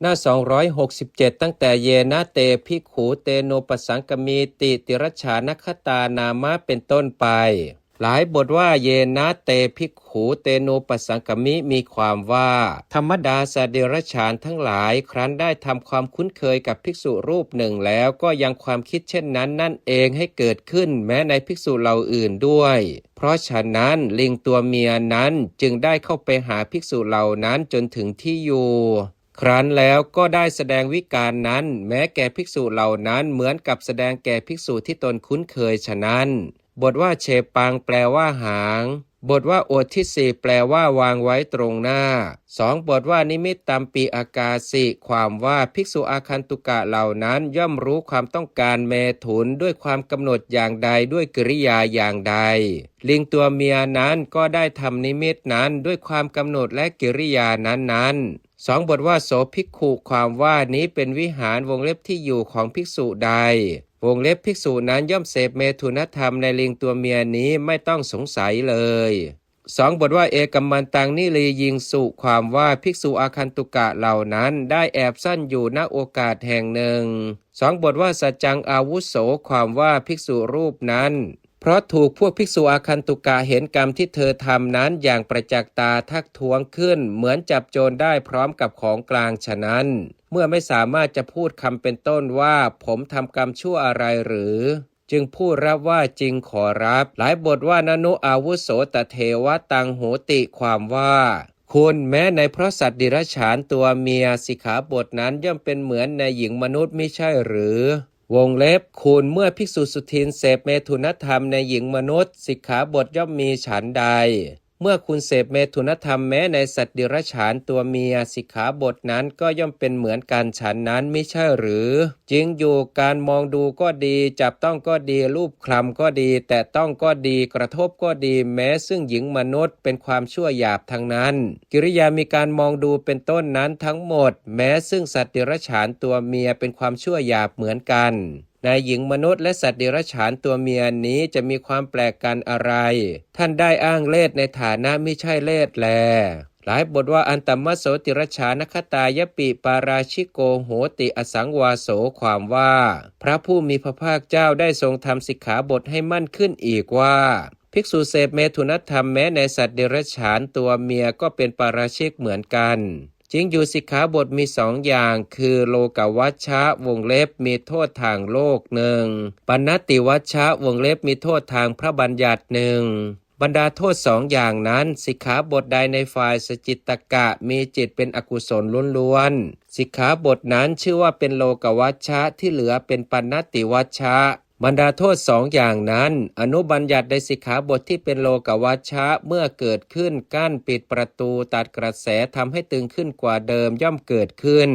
หน้า267ตั้งแต่เยนะเตภิกขุเตโนปสังกมีติติรัชฉานคตานามะเป็นต้นไปหลายบทว่าเยนะเตภิกขุเตโนปสังกมิมีความว่าธรรมดาสัตว์เดรัจฉานทั้งหลายครั้นได้ทำความคุ้นเคยกับภิกษุรูปหนึ่งแล้วก็ยังความคิดเช่นนั้นนั่นเองให้เกิดขึ้นแม้ในภิกษุเหล่าอื่นด้วยเพราะฉะนั้นลิงตัวเมียนั้นจึงได้เข้าไปหาภิกษุเหล่านั้นจนถึงที่อยู่ครั้นแล้วก็ได้แสดงวิการนั้นแม้แก่ภิกษุเหล่านั้นเหมือนกับแสดงแก่ภิกษุที่ตนคุ้นเคยฉะนั้นบทว่าเชปังแปลว่าหางบทว่าโอททิสีแปลว่าวางไว้ตรงหน้า2บทว่านิมิตตัมปีอากาสิความว่าภิกษุอาคันตุกะเหล่านั้นย่อมรู้ความต้องการเมถุนด้วยความกำหนดอย่างใดด้วยกิริยาอย่างใดลิงตัวเมียนั้นก็ได้ทำนิมิตนั้นด้วยความกำหนดและกิริยานั้น2บทว่าโสภิกขุความว่านี้เป็นวิหารวงเล็บที่อยู่ของภิกษุใดวงเล็บภิกษุนั้นย่อมเสพเมถุนธรรมในลิงตัวเมียนี้ไม่ต้องสงสัยเลย2บทว่าเอกัมมันตังนิลียิงสุความว่าภิกษุอาคันตุกะเหล่านั้นได้แอบซ่อนอยู่ณโอกาสแห่งหนึ่ง2บทว่าสัจจังอาวุโสความว่าภิกษุรูปนั้นเพราะถูกพวกภิกษุอาคันตุกะเห็นกรรมที่เธอทำนั้นอย่างประจักษ์ตาทักท้วงขึ้นเหมือนจับโจรได้พร้อมกับของกลางฉะนั้นเมื่อไม่สามารถจะพูดคำเป็นต้นว่าผมทำกรรมชั่วอะไรหรือจึงพูดรับว่าจริงขอรับหลายบทว่านนุอาวุโสตเทวตังโหติความว่าคุณแม้ในเพราะสัตว์ดิรัจฉานตัวเมียสิกขาบทนั้นย่อมเป็นเหมือนในหญิงมนุษย์ไม่ใช่หรือวงเล็บคุณเมื่อภิกษุสุทินเสพเมถุนธรรมในหญิงมนุษย์สิกขาบทย่อมมีฉันใดเมื่อคุณเสพเมถุนธรรมแม้ในสัตว์ดิรัจฉานตัวเมียสิกขาบทนั้นก็ย่อมเป็นเหมือนกันฉันนั้นไม่ใช่หรือจริงอยู่การมองดูก็ดีจับต้องก็ดีรูปคลำก็ดีแต่ต้องก็ดีกระทบก็ดีแม้ซึ่งหญิงมนุษย์เป็นความชั่วหยาบทั้งนั้นกิริยามีการมองดูเป็นต้นนั้นทั้งหมดแม้ซึ่งสัตว์ดิรัจฉานตัวเมียเป็นความชั่วหยาบเหมือนกันในหญิงมนุษย์และสัตว์เดรัจฉานตัวเมียนี้จะมีความแปลกกันอะไรท่านได้อ้างเลสในฐานะไม่ใช่เลสแลหลายบทว่าอันตมโสติรัจฉานคตายปิปาราชิโกโหติอสังวาโสความว่าพระผู้มีพระภาคเจ้าได้ทรงทำสิกขาบทให้มั่นขึ้นอีกว่าภิกษุเสพเมถุนธรรมแม้ในสัตว์เดรัจฉานตัวเมียก็เป็นปาราชิกเหมือนกันจริงอยู่สิกขาบทมีสองอย่างคือโลกวัชชะวงเล็บมีโทษทางโลกหนึ่งปณตติวัชชะวงเล็บมีโทษทางพระบัญญัติหนึ่งบรรดาโทษสองอย่างนั้นสิกขาบทใดในฝ่ายสจิตตกะมีจิตเป็นอกุศลล้วนๆสิกขาบทนั้นชื่อว่าเป็นโลกวัชชะที่เหลือเป็นปณตติวัชชะบรรดาโทษสองอย่างนั้นอนุบัญญัติในสิกขาบทที่เป็นโลกวัชชะเมื่อเกิดขึ้นกั้นปิดประตูตัดกระแสทำให้ตึงขึ้นกว่าเดิมย่อมเกิดขึ้น